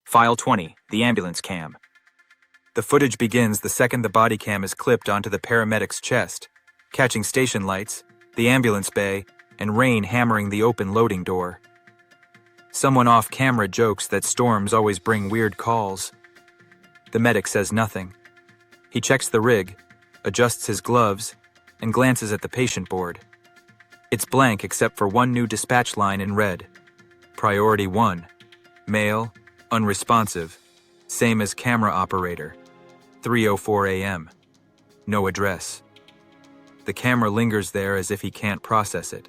File 20, the ambulance cam. The footage begins the second the body cam is clipped onto the paramedic's chest, catching station lights, the ambulance bay, and rain hammering the open loading door. Someone off-camera jokes that storms always bring weird calls. The medic says nothing. He checks the rig, adjusts his gloves, and glances at the patient board. It's blank except for one new dispatch line in red. Priority 1. Male, unresponsive, same as camera operator. 3:04 a.m. No address. The camera lingers there as if he can't process it.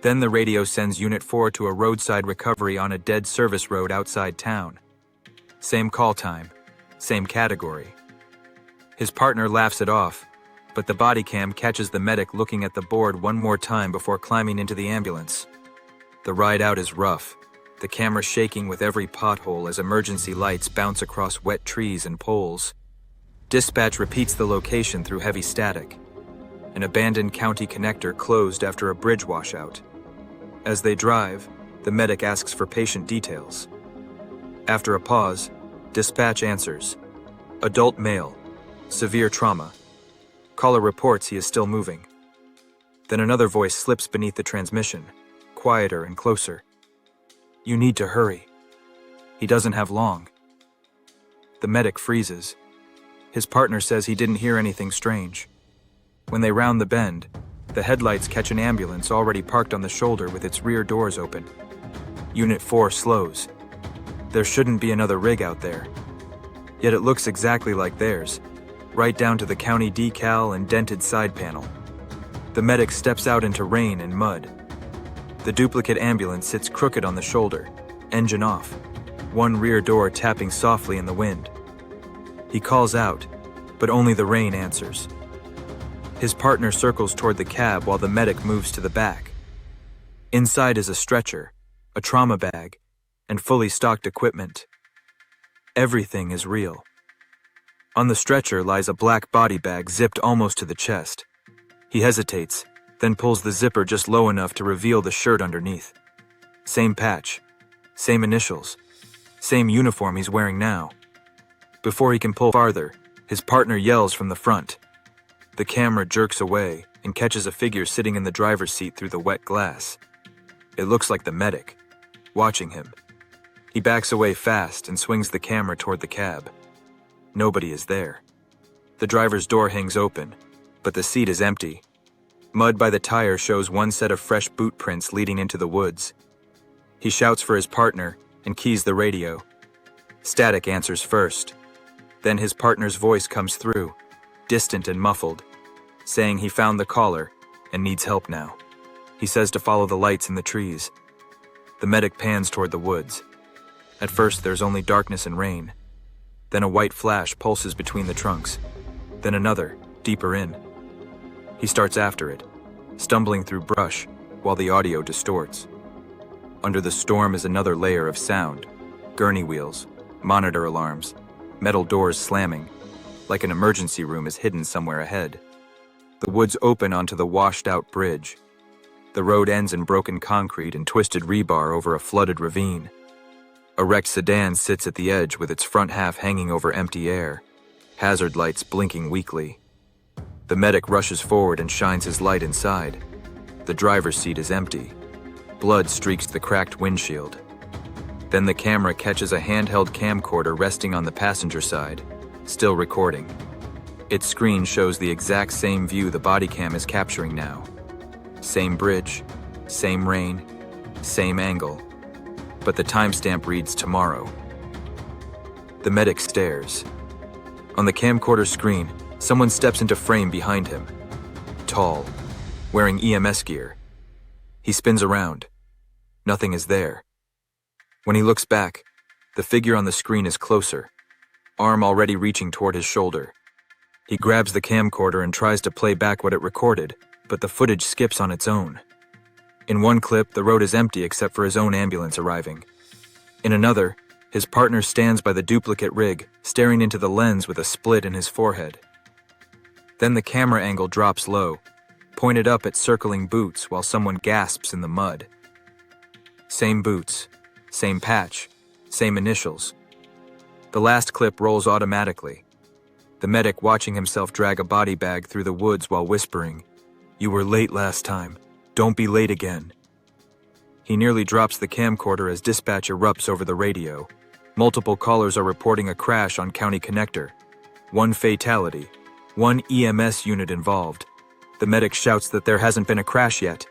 Then the radio sends Unit 4 to a roadside recovery on a dead service road outside town. Same call time, same category. His partner laughs it off, but the body cam catches the medic looking at the board one more time before climbing into the ambulance. The ride out is rough, the camera shaking with every pothole as emergency lights bounce across wet trees and poles. Dispatch repeats the location through heavy static. An abandoned county connector closed after a bridge washout. As they drive, the medic asks for patient details. After a pause, dispatch answers. Adult male, severe trauma. Caller reports he is still moving. Then another voice slips beneath the transmission, quieter and closer. You need to hurry. He doesn't have long. The medic freezes. His partner says he didn't hear anything strange. When they round the bend, the headlights catch an ambulance already parked on the shoulder with its rear doors open. Unit 4 slows. There shouldn't be another rig out there. Yet it looks exactly like theirs, right down to the county decal and dented side panel. The medic steps out into rain and mud. The duplicate ambulance sits crooked on the shoulder, engine off, one rear door tapping softly in the wind. He calls out, but only the rain answers. His partner circles toward the cab while the medic moves to the back. Inside is a stretcher, a trauma bag, and fully stocked equipment. Everything is real. On the stretcher lies a black body bag zipped almost to the chest. He hesitates, then pulls the zipper just low enough to reveal the shirt underneath. Same patch, same initials, same uniform he's wearing now. Before he can pull farther, his partner yells from the front. The camera jerks away and catches a figure sitting in the driver's seat through the wet glass. It looks like the medic, watching him. He backs away fast and swings the camera toward the cab. Nobody is there. The driver's door hangs open, but the seat is empty. Mud by the tire shows one set of fresh boot prints leading into the woods. He shouts for his partner and keys the radio. Static answers first. Then his partner's voice comes through, distant and muffled, saying he found the caller and needs help now. He says to follow the lights in the trees. The medic pans toward the woods. At first there's only darkness and rain. Then a white flash pulses between the trunks. Then another, deeper in. He starts after it, stumbling through brush while the audio distorts. Under the storm is another layer of sound. Gurney wheels, monitor alarms, metal doors slamming, like an emergency room is hidden somewhere ahead. The woods open onto the washed-out bridge. The road ends in broken concrete and twisted rebar over a flooded ravine. A wrecked sedan sits at the edge with its front half hanging over empty air, hazard lights blinking weakly. The medic rushes forward and shines his light inside. The driver's seat is empty. Blood streaks the cracked windshield. Then the camera catches a handheld camcorder resting on the passenger side, still recording. Its screen shows the exact same view the body cam is capturing now. Same bridge, same rain, same angle. But the timestamp reads tomorrow. The medic stares. On the camcorder screen, someone steps into frame behind him. Tall, wearing EMS gear. He spins around. Nothing is there. When he looks back, the figure on the screen is closer, arm already reaching toward his shoulder. He grabs the camcorder and tries to play back what it recorded, but the footage skips on its own. In one clip, the road is empty except for his own ambulance arriving. In another, his partner stands by the duplicate rig, staring into the lens with a split in his forehead. Then the camera angle drops low, pointed up at circling boots while someone gasps in the mud. Same boots, same patch, same initials, The last clip rolls automatically. The medic watching himself drag a body bag through the woods while whispering, "You were late last time. Don't be late again." He nearly drops the camcorder as dispatch erupts over the radio. Multiple callers are reporting a crash on County Connector. 1 fatality. 1 EMS unit involved. The medic shouts that there hasn't been a crash yet.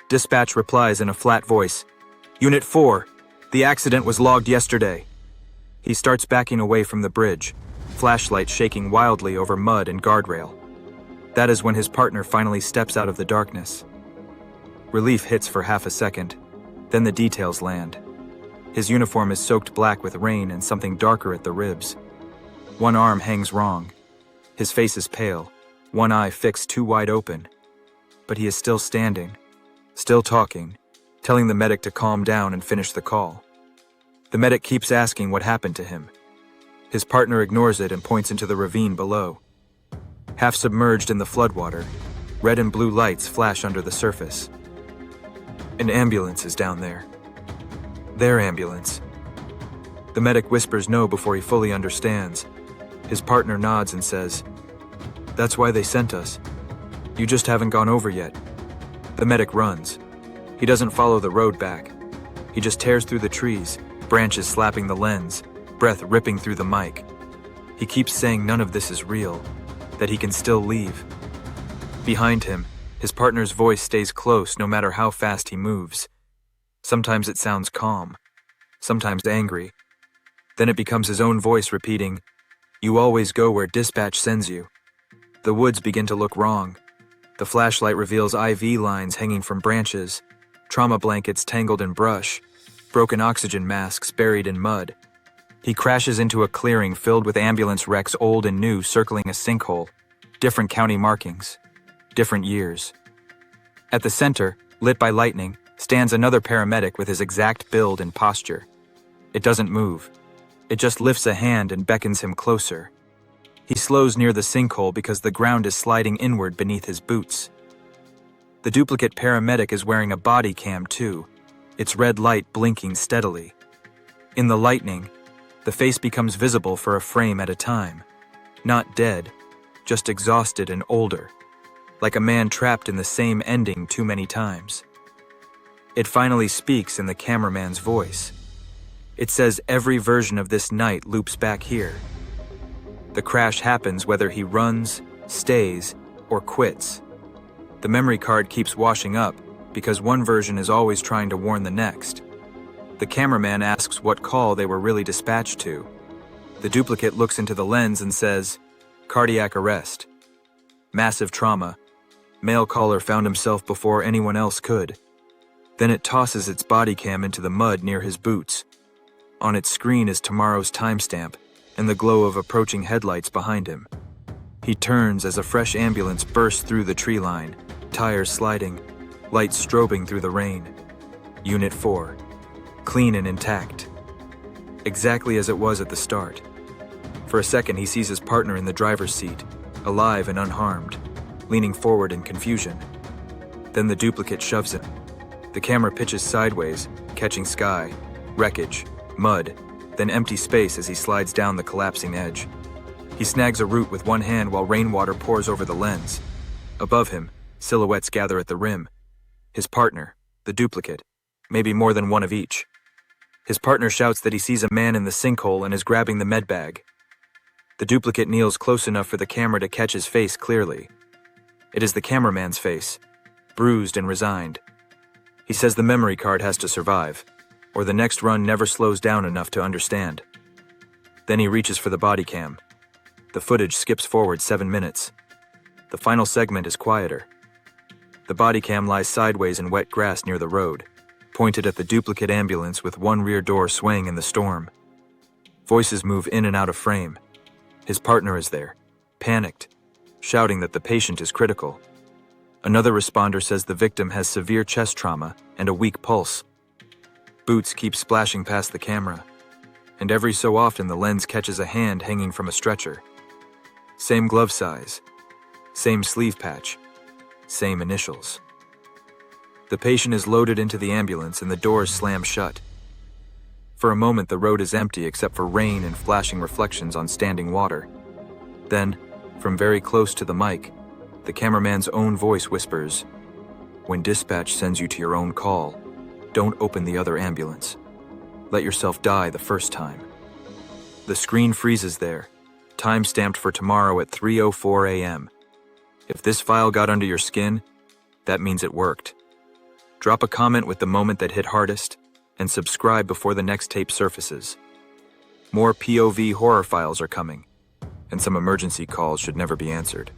Dispatch replies in a flat voice, "Unit 4, the accident was logged yesterday." He starts backing away from the bridge, flashlight shaking wildly over mud and guardrail. That is when his partner finally steps out of the darkness. Relief hits for half a second, then the details land. His uniform is soaked black with rain and something darker at the ribs. One arm hangs wrong. His face is pale, one eye fixed too wide open. But he is still standing, still talking, telling the medic to calm down and finish the call. The medic keeps asking what happened to him. His partner ignores it and points into the ravine below. Half submerged in the floodwater, red and blue lights flash under the surface. An ambulance is down there. Their ambulance. The medic whispers no before he fully understands. His partner nods and says, "That's why they sent us. You just haven't gone over yet." The medic runs. He doesn't follow the road back. He just tears through the trees, branches slapping the lens, breath ripping through the mic. He keeps saying none of this is real, that he can still leave. Behind him, his partner's voice stays close no matter how fast he moves. Sometimes it sounds calm, sometimes angry. Then it becomes his own voice repeating, "You always go where dispatch sends you." The woods begin to look wrong. The flashlight reveals IV lines hanging from branches, trauma blankets tangled in brush, broken oxygen masks buried in mud. He crashes into a clearing filled with ambulance wrecks old and new circling a sinkhole, different county markings, different years. At the center, lit by lightning, stands another paramedic with his exact build and posture. It doesn't move. It just lifts a hand and beckons him closer. He slows near the sinkhole because the ground is sliding inward beneath his boots. The duplicate paramedic is wearing a body cam too, its red light blinking steadily. In the lightning, the face becomes visible for a frame at a time. Not dead, just exhausted and older, like a man trapped in the same ending too many times. It finally speaks in the cameraman's voice. It says every version of this night loops back here. The crash happens whether he runs, stays, or quits. The memory card keeps washing up because one version is always trying to warn the next. The cameraman asks what call they were really dispatched to. The duplicate looks into the lens and says, "Cardiac arrest. Massive trauma. Male caller found himself before anyone else could." Then it tosses its body cam into the mud near his boots. On its screen is tomorrow's timestamp and the glow of approaching headlights behind him. He turns as a fresh ambulance bursts through the tree line, tires sliding, lights strobing through the rain. Unit 4. Clean and intact. Exactly as it was at the start. For a second he sees his partner in the driver's seat, alive and unharmed, leaning forward in confusion. Then the duplicate shoves him. The camera pitches sideways, catching sky, wreckage, mud, then empty space as he slides down the collapsing edge. He snags a root with one hand while rainwater pours over the lens. Above him, silhouettes gather at the rim. His partner, the duplicate, maybe more than one of each. His partner shouts that he sees a man in the sinkhole and is grabbing the med bag. The duplicate kneels close enough for the camera to catch his face clearly. It is the cameraman's face, bruised and resigned. He says the memory card has to survive, or the next run never slows down enough to understand. Then he reaches for the body cam. The footage skips forward 7 minutes. The final segment is quieter. The body cam lies sideways in wet grass near the road, pointed at the duplicate ambulance with one rear door swaying in the storm. Voices move in and out of frame. His partner is there, panicked, shouting that the patient is critical. Another responder says the victim has severe chest trauma and a weak pulse. Boots keep splashing past the camera, and every so often the lens catches a hand hanging from a stretcher. Same glove size, same sleeve patch, same initials. The patient is loaded into the ambulance and the doors slam shut. For a moment, the road is empty except for rain and flashing reflections on standing water. Then, from very close to the mic, the cameraman's own voice whispers, "When dispatch sends you to your own call, don't open the other ambulance. Let yourself die the first time." The screen freezes there, time-stamped for tomorrow at 3:04 a.m. If this file got under your skin, that means it worked. Drop a comment with the moment that hit hardest, and subscribe before the next tape surfaces. More POV horror files are coming, and some emergency calls should never be answered.